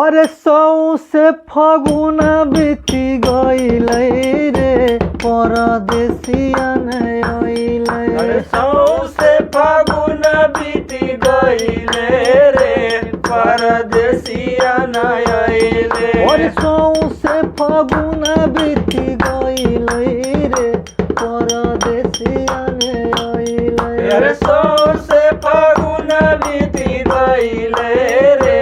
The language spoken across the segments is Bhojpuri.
अरे सौ से फागुन बीती गईले रे परदेसिया ने अरे सौ से फागुन बीती गईले रे परदेसिया न आइले। अरे सौ से फागुन बीती गईले रे परदेसिया ने आइले। अरे सौ से फागुन बीती गईले रे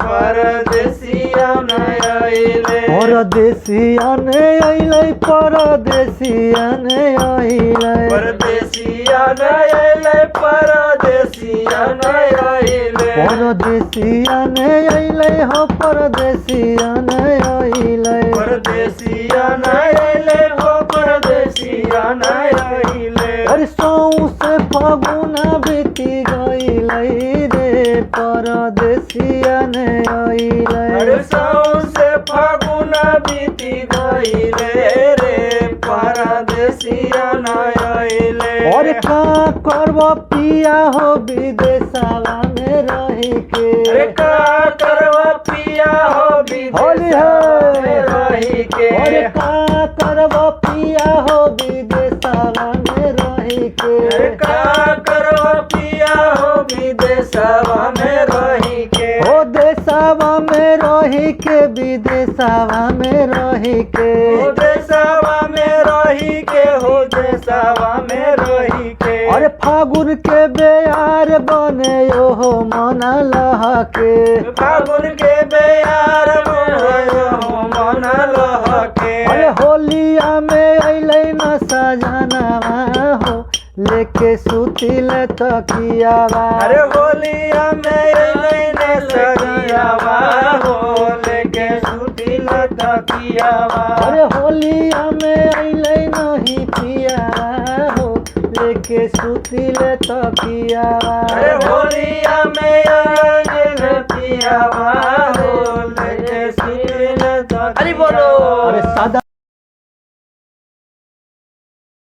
परदेसिया न आइले। परदेसिया ने आइले परदेसिया ने आइले। परदेसिया न आइले परदेसिया न आइले। परदेसिया ने आइले हो परदेसिया ने आइले। परदेसिया न आइले हो परदेसिया न आइले। अरे सौ से फागुन बीती गईले रे परदेसिया ने आइले। अरे सौ से फागुन बीती गईले रे परदेसिया न आइले। और का करब पिया हो विदेशवा में रही के। अरे का करब पिया हो विदेशवा में रही के। और का करब पिया हो विदेशवा में रही के। अरे का करब पिया हो विदेशवा में रही के। हो देशवा में रही के विदेशवा में रही के। हो देशवा में रही के हो देशवा में रही के। अरे फागुन के बेयार बने हो मन लहके। फागुन के बेयार बने हो मन लहके। अरे होलिया में अइले न सजनवा हो लेके सुतिल तकियावा। अरे होलिया में अइले न सजनवा हो लेके सुतिल तकियावा। अरे होलिया में अइले नहीं पियावा हो लेके सुतिल तकियावा। अरे होलिया में अइले न पियावा